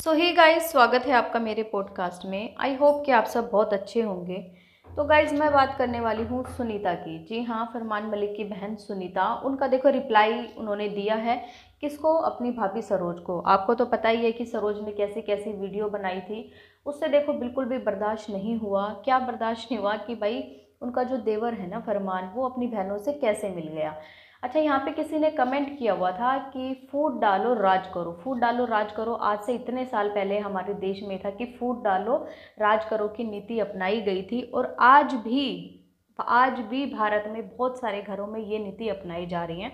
सो ही guys, स्वागत है आपका मेरे पॉडकास्ट में। आई होप कि आप सब बहुत अच्छे होंगे। तो गाइस, मैं बात करने वाली हूँ सुनीता की। जी हाँ, फरमान मलिक की बहन सुनीता। उनका देखो रिप्लाई उन्होंने दिया है। किसको? अपनी भाभी सरोज को। आपको तो पता ही है कि सरोज ने कैसी कैसी वीडियो बनाई थी। उससे देखो बिल्कुल भी बर्दाश्त नहीं हुआ। क्या बर्दाश्त नहीं हुआ कि भाई उनका जो देवर है ना फरमान, वो अपनी बहनों से कैसे मिल गया। अच्छा, यहाँ पे किसी ने कमेंट किया हुआ था कि फूट डालो राज करो, फूट डालो राज करो। आज से इतने साल पहले हमारे देश में था कि फूट डालो राज करो की नीति अपनाई गई थी, और आज भी भारत में बहुत सारे घरों में ये नीति अपनाई जा रही है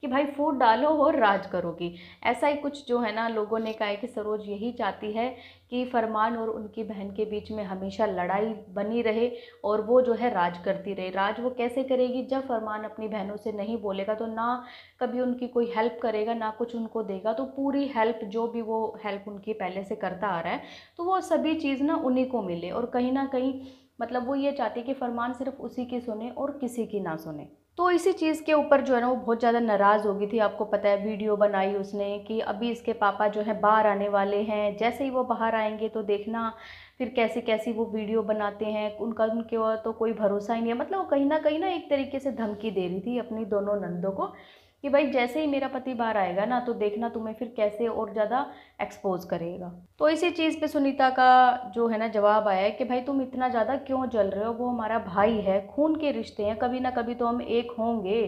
कि भाई फूट डालो और राज करोगी। ऐसा ही कुछ जो है ना, लोगों ने कहा है कि सरोज यही चाहती है कि फरमान और उनकी बहन के बीच में हमेशा लड़ाई बनी रहे और वो जो है राज करती रहे। राज वो कैसे करेगी? जब फरमान अपनी बहनों से नहीं बोलेगा तो ना कभी उनकी कोई हेल्प करेगा, ना कुछ उनको देगा। तो पूरी हेल्प, जो भी वो हेल्प उनकी पहले से करता आ रहा है, तो वो सभी चीज़ ना उन्हीं को मिले। और कहीं ना कहीं मतलब वो ये चाहती है कि फरमान सिर्फ उसी की सुने और किसी की ना सुने। तो इसी चीज़ के ऊपर जो है ना वो बहुत ज़्यादा नाराज़ हो गई थी। आपको पता है, वीडियो बनाई उसने कि अभी इसके पापा जो है बाहर आने वाले हैं, जैसे ही वो बाहर आएंगे तो देखना फिर कैसी कैसी वो वीडियो बनाते हैं। उनके और तो कोई भरोसा ही नहीं है। मतलब वो कहीं ना एक तरीके से धमकी दे रही थी अपनी दोनों नंदों को कि भाई जैसे ही मेरा पति बाहर आएगा ना तो देखना तुम्हें फिर कैसे और ज़्यादा एक्सपोज करेगा। तो इसी चीज़ पे सुनीता का जो है ना जवाब आया है कि भाई तुम इतना ज़्यादा क्यों जल रहे हो, वो हमारा भाई है, खून के रिश्ते हैं, कभी ना कभी तो हम एक होंगे,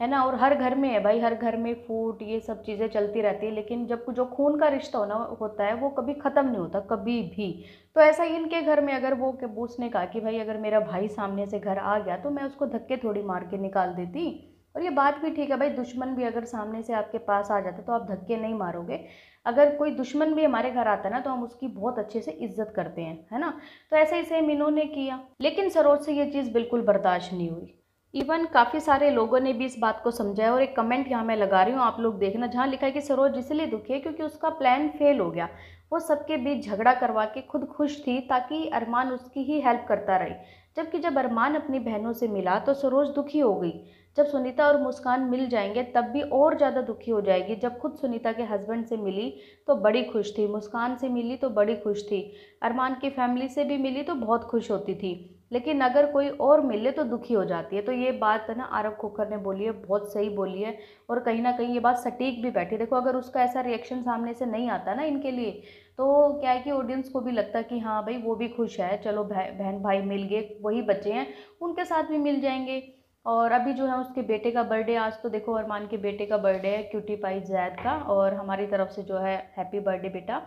है ना। और हर घर में है भाई, हर घर में फूट ये सब चीज़ें चलती रहती है, लेकिन जब जो खून का रिश्ता होता है वो कभी ख़त्म नहीं होता, कभी भी। तो ऐसा ही इनके घर में, अगर वो उसने कहा कि भाई अगर मेरा भाई सामने से घर आ गया तो मैं उसको धक्के थोड़ी मार के निकाल देती। और ये बात भी ठीक है भाई, दुश्मन भी अगर सामने से आपके पास आ जाता तो आप धक्के नहीं मारोगे। अगर कोई दुश्मन भी हमारे घर आता है ना तो हम उसकी बहुत अच्छे से इज्जत करते हैं, है ना। तो ऐसे ही सेम इन्होंने किया, लेकिन सरोज से ये चीज़ बिल्कुल बर्दाश्त नहीं हुई। इवन काफ़ी सारे लोगों ने भी इस बात को समझा है। और एक कमेंट यहाँ मैं लगा रही हूँ, आप लोग देखना, जहाँ लिखा है कि सरोज इसलिए दुखी है क्योंकि उसका प्लान फेल हो गया। वो सबके बीच झगड़ा करवा के खुद खुश थी ताकि अरमान उसकी ही हेल्प करता रहे। जबकि जब अरमान अपनी बहनों से मिला तो सरोज दुखी हो गई। जब सुनीता और मुस्कान मिल जाएंगे तब भी और ज़्यादा दुखी हो जाएगी। जब खुद सुनीता के हस्बैंड से मिली तो बड़ी खुश थी, मुस्कान से मिली तो बड़ी खुश थी, अरमान की फैमिली से भी मिली तो बहुत खुश होती थी, लेकिन अगर कोई और मिले तो दुखी हो जाती है। तो ये बात है ना आरव खोखर ने बोली है, बहुत सही बोली है। और कहीं ना कहीं ये बात सटीक भी बैठी। देखो अगर उसका ऐसा रिएक्शन सामने से नहीं आता ना इनके लिए, तो क्या है कि ऑडियंस को भी लगता है कि हाँ भाई वो भी खुश है, चलो बहन भाई मिल गए, वही बच्चे हैं उनके साथ भी मिल जाएंगे। और अभी जो है उसके बेटे का बर्थडे, आज तो देखो अरमान के बेटे का बर्थडे है, क्यूटी पाई जैद का, और हमारी तरफ से जो है हैप्पी बर्थडे बेटा।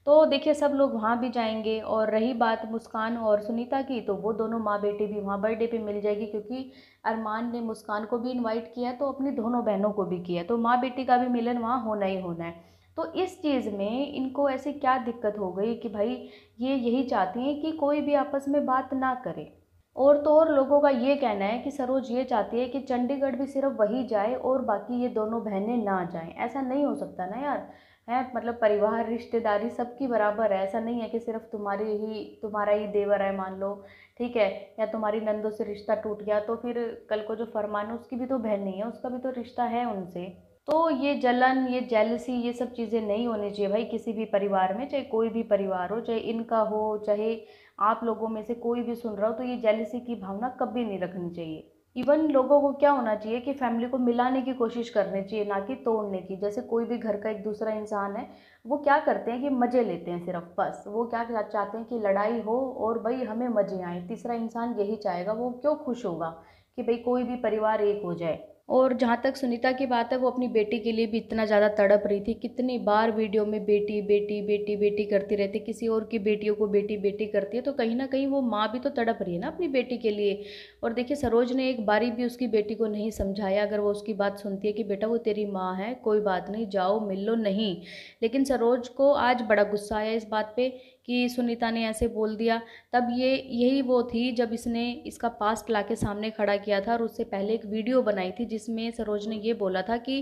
तो देखिए सब लोग वहाँ भी जाएंगे। और रही बात मुस्कान और सुनीता की, तो वो दोनों माँ बेटी भी वहाँ बर्थडे पे मिल जाएगी, क्योंकि अरमान ने मुस्कान को भी इनवाइट किया है तो अपनी दोनों बहनों को भी किया है, तो माँ बेटी का भी मिलन वहाँ होना ही होना है। तो इस चीज़ में इनको ऐसी क्या दिक्कत हो गई कि भाई ये यही चाहती हैं कि कोई भी आपस में बात ना करे। और तो और लोगों का ये कहना है कि सरोज ये चाहती है कि चंडीगढ़ भी सिर्फ वही जाए और बाकी ये दोनों बहनें ना जाएं। ऐसा नहीं हो सकता ना यार, है मतलब परिवार रिश्तेदारी सबकी बराबर है। ऐसा नहीं है कि सिर्फ तुम्हारा ही देवर है मान लो, ठीक है, या तुम्हारी नंदों से रिश्ता टूट गया तो फिर कल को जो फरमान है उसकी भी तो बहन नहीं है, उसका भी तो रिश्ता है उनसे। तो ये जलन, ये जेलसी, ये सब चीज़ें नहीं होनी चाहिए भाई किसी भी परिवार में, चाहे कोई भी परिवार हो, चाहे इनका हो, चाहे आप लोगों में से कोई भी सुन रहा हो। तो ये जेलसी की भावना कभी नहीं रखनी चाहिए। इवन लोगों को क्या होना चाहिए कि फैमिली को मिलाने की कोशिश करनी चाहिए, ना कि तोड़ने की। जैसे कोई भी घर का एक दूसरा इंसान है, वो क्या करते हैं कि मज़े लेते हैं सिर्फ, बस वो क्या चाहते हैं कि लड़ाई हो और भाई हमें मज़े आए। तीसरा इंसान यही चाहेगा, वो क्यों खुश होगा कि भाई कोई भी परिवार एक हो जाए। और जहाँ तक सुनीता की बात है, वो अपनी बेटी के लिए भी इतना ज़्यादा तड़प रही थी। कितनी बार वीडियो में बेटी बेटी बेटी बेटी करती रहती, किसी और की बेटियों को बेटी बेटी करती है, तो कहीं ना कहीं वो माँ भी तो तड़प रही है ना अपनी बेटी के लिए। और देखिए सरोज ने एक बारी भी उसकी बेटी को नहीं समझाया। अगर वो उसकी बात सुनती है कि बेटा वो तेरी माँ है, कोई बात नहीं, जाओ मिल लो, नहीं। लेकिन सरोज को आज बड़ा गुस्सा आया इस बात पे कि सुनीता ने ऐसे बोल दिया। तब यही वो थी जब इसने इसका पास्ट लाके सामने खड़ा किया था, और उससे पहले एक वीडियो बनाई थी जिसमें सरोज ने ये बोला था कि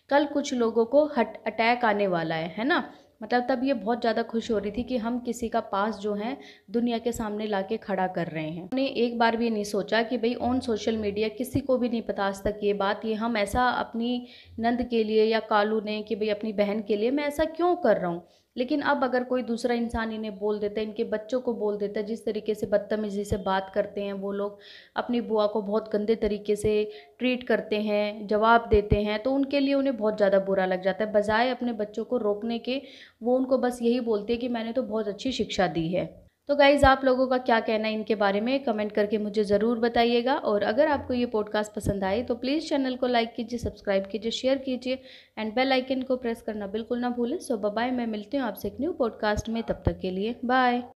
कल कुछ लोगों को हट अटैक आने वाला है ना। मतलब तब ये बहुत ज़्यादा खुश हो रही थी कि हम किसी का पास जो है दुनिया के सामने लाके खड़ा कर रहे हैं। उन्होंने एक बार भी नहीं सोचा कि भाई ऑन सोशल मीडिया किसी को भी नहीं पता आज तक ये बात, ये हम ऐसा अपनी नंद के लिए या कालू ने कि भाई अपनी बहन के लिए मैं ऐसा क्यों कर रहा हूँ। लेकिन अब अगर कोई दूसरा इंसान इन्हें बोल देता है, इनके बच्चों को बोल देता है, जिस तरीके से बदतमीज़ी से बात करते हैं वो लोग, अपनी बुआ को बहुत गंदे तरीके से ट्रीट करते हैं, जवाब देते हैं, तो उनके लिए उन्हें बहुत ज़्यादा बुरा लग जाता है। बजाय अपने बच्चों को रोकने के, वो उनको बस यही बोलते हैं कि मैंने तो बहुत अच्छी शिक्षा दी है। तो गाइज़, आप लोगों का क्या कहना है इनके बारे में, कमेंट करके मुझे ज़रूर बताइएगा। और अगर आपको ये पॉडकास्ट पसंद आए तो प्लीज़ चैनल को लाइक कीजिए, सब्सक्राइब कीजिए, शेयर कीजिए एंड बेल आइकन को प्रेस करना बिल्कुल ना भूलें। सो बाय बाय, मैं मिलती हूँ आपसे एक न्यू पॉडकास्ट में, तब तक के लिए बाय।